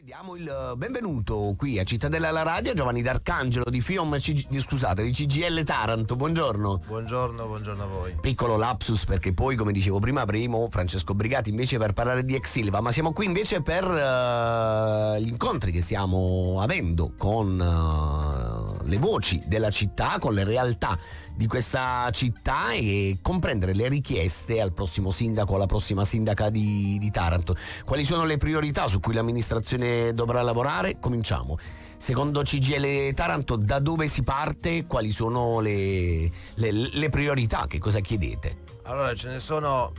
Diamo il benvenuto qui a Cittadella alla Radio Giovanni D'Arcangelo di FIOM, di CGIL Taranto. Buongiorno. Buongiorno a voi. Piccolo lapsus perché poi, come dicevo prima, Francesco Brigati invece per parlare di Exilva, ma siamo qui invece per gli incontri che stiamo avendo con le voci della città, con le realtà di questa città e comprendere le richieste al prossimo sindaco, alla prossima sindaca di Taranto. Quali sono le priorità su cui l'amministrazione dovrà lavorare? Cominciamo. Secondo CGIL Taranto, da dove si parte? Quali sono le priorità? Che cosa chiedete? Allora, ce ne sono,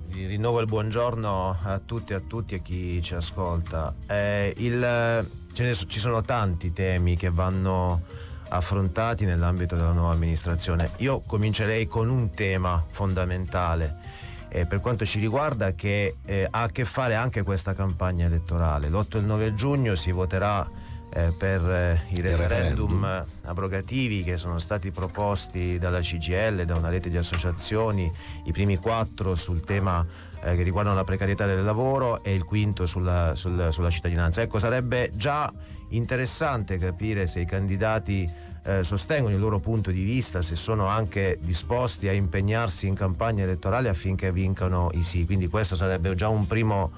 vi rinnovo il buongiorno a tutti e a chi ci ascolta. Ci sono tanti temi che vanno affrontati nell'ambito della nuova amministrazione. Io comincerei con un tema fondamentale per quanto ci riguarda che ha a che fare anche questa campagna elettorale. L'8 e il 9 giugno si voterà per i referendum abrogativi che sono stati proposti dalla CGIL, da una rete di associazioni, i primi 4 sul tema che riguardano la precarietà del lavoro e il quinto sulla cittadinanza. Ecco, sarebbe già interessante capire se i candidati sostengono il loro punto di vista, se sono anche disposti a impegnarsi in campagna elettorale affinché vincano i sì. Quindi questo sarebbe già un primo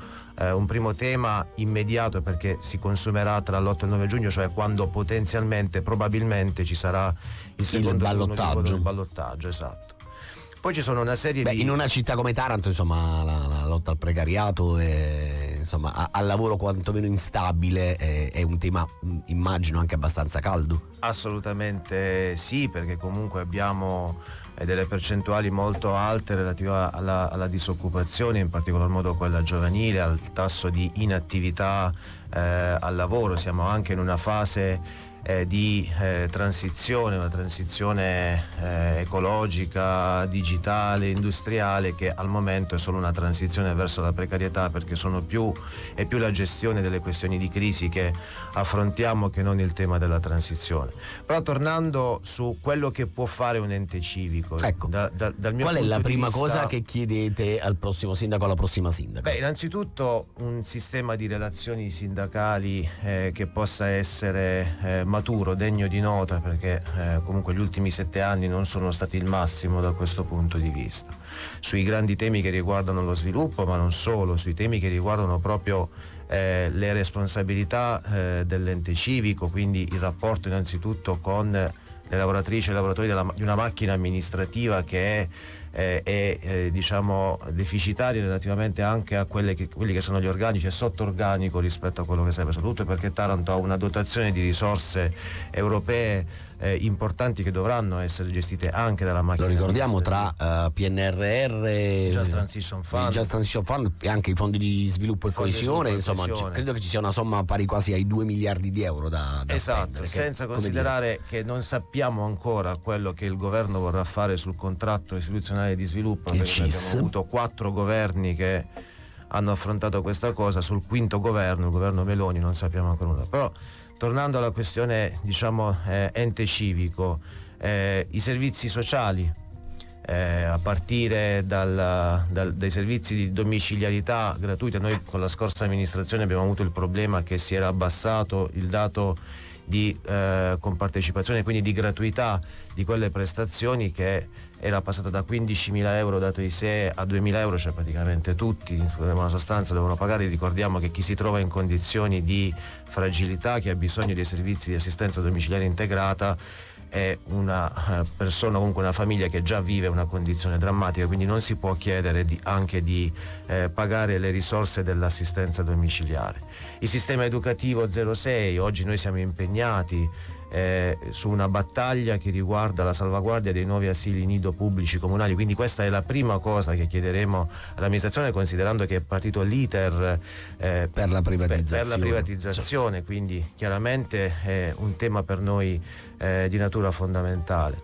tema immediato, perché si consumerà tra l'8 e il 9 giugno, cioè quando probabilmente ci sarà il secondo ballottaggio, esatto. Poi ci sono una serie di... In una città come Taranto, insomma, la lotta al precariato e insomma al lavoro quantomeno instabile è un tema, immagino, anche abbastanza caldo. Assolutamente sì, perché comunque abbiamo delle percentuali molto alte relative alla disoccupazione, in particolar modo quella giovanile, al tasso di inattività al lavoro. Siamo anche in una fase di transizione, una transizione ecologica, digitale, industriale, che al momento è solo una transizione verso la precarietà, perché è più la gestione delle questioni di crisi che affrontiamo che non il tema della transizione. Però tornando su quello che può fare un ente civico, ecco, dal mio qual è punto la di prima vista, cosa che chiedete al prossimo sindaco, alla prossima sindaca? Innanzitutto un sistema di relazioni sindacali che possa essere maturo, degno di nota, perché comunque gli ultimi 7 anni non sono stati il massimo da questo punto di vista. Sui grandi temi che riguardano lo sviluppo, ma non solo, sui temi che riguardano proprio le responsabilità dell'ente civico, quindi il rapporto innanzitutto con le lavoratrici e i lavoratori di una macchina amministrativa che è diciamo deficitaria relativamente anche a quelli che sono gli organici, è sotto organico rispetto a quello che serve, soprattutto perché Taranto ha una dotazione di risorse europee importanti che dovranno essere gestite anche dalla macchina. Lo ricordiamo, tra PNRR, Just Transition Fund e anche i fondi di sviluppo e coesione, insomma credo che ci sia una somma pari quasi ai 2 miliardi di euro da esatto, spendere, senza considerare che non sappiamo ancora quello che il governo vorrà fare sul contratto istituzionale di sviluppo, perché abbiamo avuto 4 governi che hanno affrontato questa cosa. Sul quinto governo, il governo Meloni, non sappiamo ancora nulla. Però tornando alla questione ente civico, i servizi sociali, a partire dai servizi di domiciliarità gratuita. Noi con la scorsa amministrazione abbiamo avuto il problema che si era abbassato il dato di compartecipazione, quindi di gratuità di quelle prestazioni, che era passato da 15.000 euro dato ISEE a 2.000 euro, cioè praticamente tutti in buona sostanza devono pagare. Ricordiamo che chi si trova in condizioni di fragilità, che ha bisogno dei servizi di assistenza domiciliare integrata, è una persona, comunque una famiglia che già vive una condizione drammatica, quindi non si può chiedere anche di pagare le risorse dell'assistenza domiciliare. Il sistema educativo 06, oggi noi siamo impegnati su una battaglia che riguarda la salvaguardia dei nuovi asili nido pubblici comunali, quindi questa è la prima cosa che chiederemo all'amministrazione, considerando che è partito l'iter per la privatizzazione. Quindi chiaramente è un tema per noi di natura fondamentale.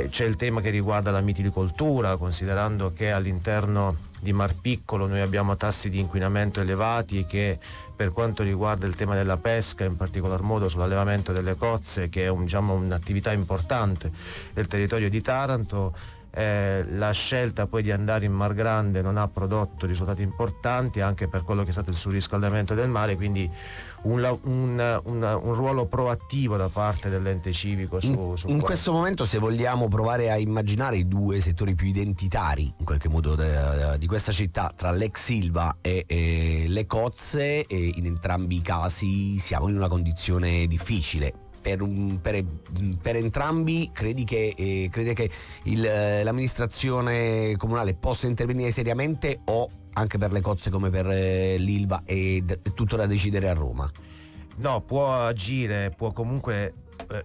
C'è il tema che riguarda la mitilicoltura, considerando che all'interno di Mar Piccolo noi abbiamo tassi di inquinamento elevati e che per quanto riguarda il tema della pesca, in particolar modo sull'allevamento delle cozze, che è un'attività importante del territorio di Taranto, la scelta poi di andare in Mar Grande non ha prodotto risultati importanti anche per quello che è stato il surriscaldamento del mare, quindi un ruolo proattivo da parte dell'ente civico in questo momento, se vogliamo provare a immaginare i due settori più identitari in qualche modo di questa città, tra l'ex Ilva e le Cozze, in entrambi i casi siamo in una condizione difficile. Per entrambi crede che l'amministrazione comunale possa intervenire seriamente, o anche per le Cozze come per l'Ilva è tutto da decidere a Roma? No, può agire, può comunque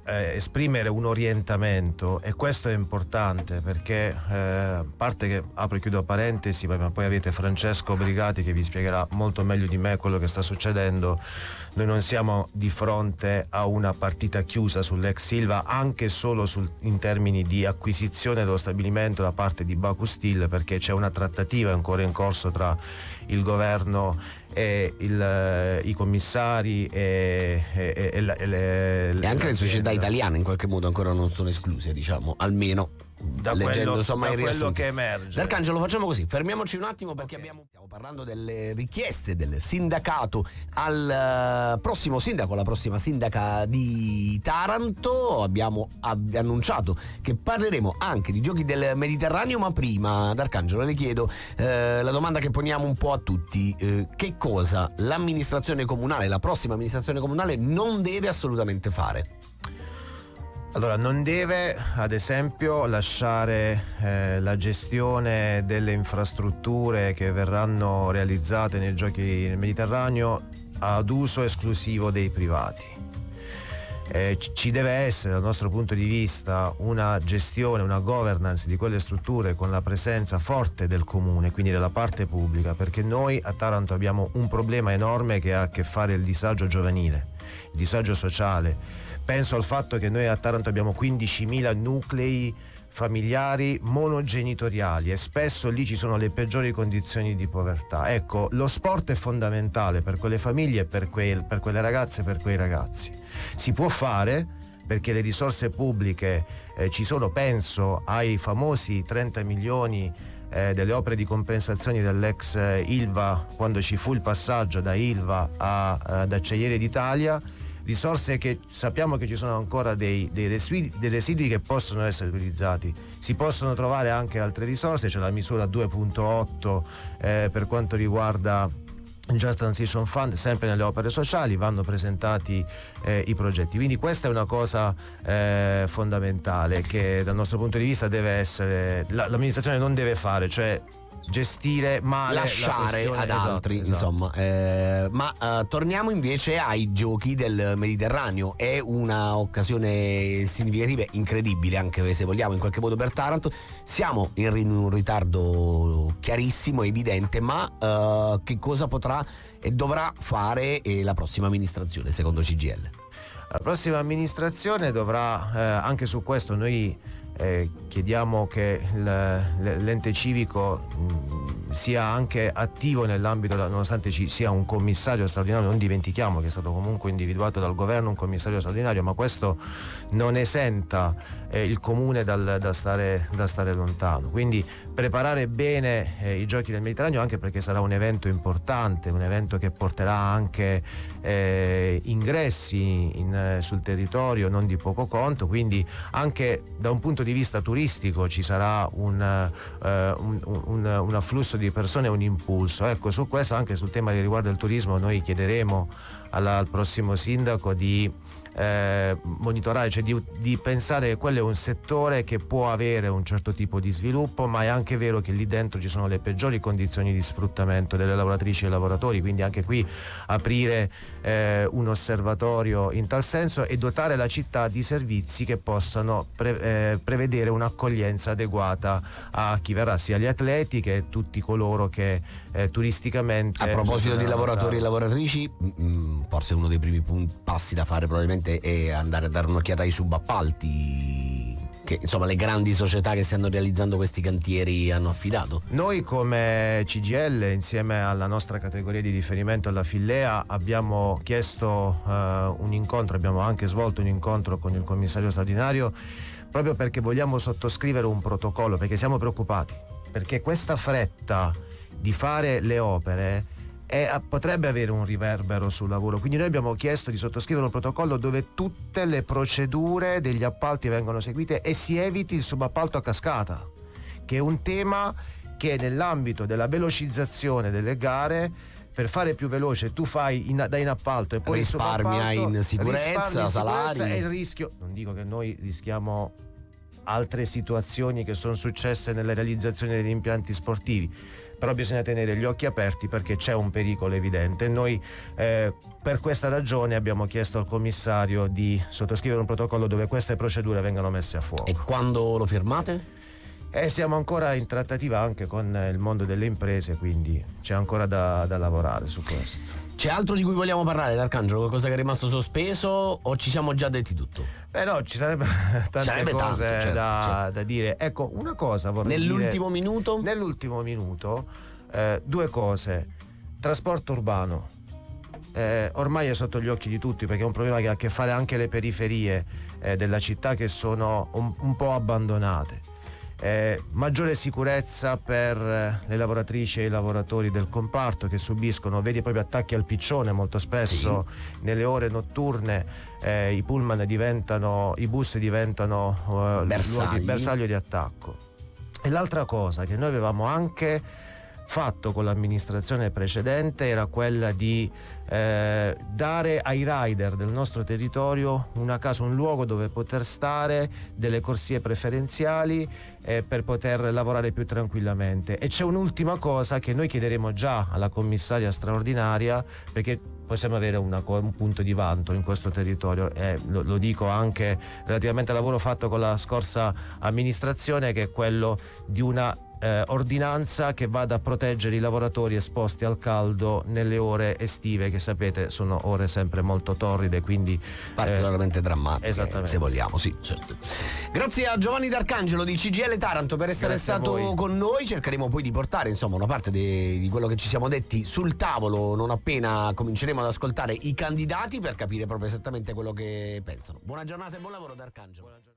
esprimere un orientamento, e questo è importante perché a parte che, apro e chiudo parentesi, ma poi avete Francesco Brigati che vi spiegherà molto meglio di me quello che sta succedendo. Noi non siamo di fronte a una partita chiusa sull'ex Silva, anche solo in termini di acquisizione dello stabilimento da parte di Baku Steel, perché c'è una trattativa ancora in corso tra il governo e i commissari e anche le società italiane in qualche modo ancora non sono escluse, diciamo, almeno leggendo insomma il riassunto che emerge. D'Arcangelo, facciamo così, fermiamoci un attimo perché stiamo parlando delle richieste del sindacato al prossimo sindaco, alla prossima sindaca di Taranto. Abbiamo annunciato che parleremo anche di giochi del Mediterraneo, ma prima, D'Arcangelo, le chiedo la domanda che poniamo un po' a tutti: che cosa l'amministrazione comunale, la prossima amministrazione comunale, non deve assolutamente fare? Allora, non deve, ad esempio, lasciare la gestione delle infrastrutture che verranno realizzate nei giochi nel Mediterraneo ad uso esclusivo dei privati. Ci deve essere, dal nostro punto di vista, una gestione, una governance di quelle strutture con la presenza forte del comune, quindi della parte pubblica, perché noi a Taranto abbiamo un problema enorme che ha a che fare il disagio giovanile, il disagio sociale. Penso al fatto che noi a Taranto abbiamo 15.000 nuclei familiari monogenitoriali e spesso lì ci sono le peggiori condizioni di povertà. Ecco, lo sport è fondamentale per quelle famiglie, per quelle ragazze e per quei ragazzi. Si può fare perché le risorse pubbliche ci sono, penso ai famosi 30 milioni delle opere di compensazioni dell'ex Ilva quando ci fu il passaggio da Ilva ad Acciaierie d'Italia. Risorse che sappiamo che ci sono ancora dei residui che possono essere utilizzati. Si possono trovare anche altre risorse, c'è la misura 2.8 per quanto riguarda il Just Transition Fund, sempre nelle opere sociali vanno presentati i progetti. Quindi questa è una cosa fondamentale che dal nostro punto di vista deve essere, l'amministrazione non deve fare, cioè gestire male, lasciare ad altri, esatto. Insomma, ma torniamo invece ai giochi del Mediterraneo. È una occasione significativa, incredibile anche se vogliamo in qualche modo per Taranto. Siamo in un ritardo chiarissimo, evidente, ma che cosa potrà e dovrà fare la prossima amministrazione secondo CGIL? La prossima amministrazione dovrà, anche su questo noi chiediamo che l'ente civico sia anche attivo nell'ambito, nonostante ci sia un commissario straordinario. Non dimentichiamo che è stato comunque individuato dal governo un commissario straordinario, ma questo non esenta il comune da stare lontano. Quindi preparare bene i giochi del Mediterraneo, anche perché sarà un evento importante, un evento che porterà anche ingressi sul territorio non di poco conto, quindi anche da un punto di vista turistico ci sarà un afflusso di persone, un impulso. Ecco, su questo, anche sul tema che riguarda il turismo, noi chiederemo al prossimo sindaco di monitorare, cioè di pensare che quello è un settore che può avere un certo tipo di sviluppo, ma è anche vero che lì dentro ci sono le peggiori condizioni di sfruttamento delle lavoratrici e lavoratori, quindi anche qui aprire un osservatorio in tal senso e dotare la città di servizi che possano prevedere un'accoglienza adeguata a chi verrà, sia gli atleti che tutti coloro che turisticamente. A proposito di lavoratori e lavoratrici, forse uno dei primi passi da fare probabilmente è andare a dare un'occhiata ai subappalti che insomma le grandi società che stanno realizzando questi cantieri hanno affidato? Noi come CGIL, insieme alla nostra categoria di riferimento, alla Fillea, abbiamo chiesto un incontro, abbiamo anche svolto un incontro con il commissario straordinario, proprio perché vogliamo sottoscrivere un protocollo, perché siamo preoccupati, perché questa fretta di fare le opere potrebbe avere un riverbero sul lavoro. Quindi noi abbiamo chiesto di sottoscrivere un protocollo dove tutte le procedure degli appalti vengono seguite e si eviti il subappalto a cascata, che è un tema che nell'ambito della velocizzazione delle gare, per fare più veloce tu fai dai in appalto e poi risparmia in sicurezza, salari e il rischio, non dico che noi rischiamo altre situazioni che sono successe nelle realizzazioni degli impianti sportivi, però bisogna tenere gli occhi aperti perché c'è un pericolo evidente. Noi per questa ragione abbiamo chiesto al commissario di sottoscrivere un protocollo dove queste procedure vengano messe a fuoco. E quando lo firmate? Siamo ancora in trattativa anche con il mondo delle imprese, quindi c'è ancora da lavorare su questo. C'è altro di cui vogliamo parlare, D'Arcangelo? Qualcosa che è rimasto sospeso o ci siamo già detti tutto? No, ci sarebbe tante cose tanto, certo. Da dire. Ecco, una cosa vorrei dire. Nell'ultimo minuto? Due cose. Trasporto urbano. Ormai è sotto gli occhi di tutti, perché è un problema che ha a che fare anche le periferie della città, che sono un po' abbandonate. Maggiore sicurezza per le lavoratrici e i lavoratori del comparto, che subiscono veri e propri attacchi al piccione molto spesso. Sì. Nelle ore notturne i bus diventano bersaglio di attacco. E l'altra cosa che noi avevamo anche fatto con l'amministrazione precedente era quella di dare ai rider del nostro territorio una casa, un luogo dove poter stare, delle corsie preferenziali per poter lavorare più tranquillamente. E c'è un'ultima cosa che noi chiederemo già alla commissaria straordinaria, perché possiamo avere un punto di vanto in questo territorio, e lo dico anche relativamente al lavoro fatto con la scorsa amministrazione, che è quello di una ordinanza che vada a proteggere i lavoratori esposti al caldo nelle ore estive, che sapete sono ore sempre molto torride, quindi particolarmente drammatiche, esattamente, se vogliamo. Sì, certo. Grazie a Giovanni D'Arcangelo di CGIL Taranto per essere stato con noi. Cercheremo poi di portare insomma una parte di quello che ci siamo detti sul tavolo non appena cominceremo ad ascoltare i candidati, per capire proprio esattamente quello che pensano. Buona giornata e buon lavoro, D'Arcangelo.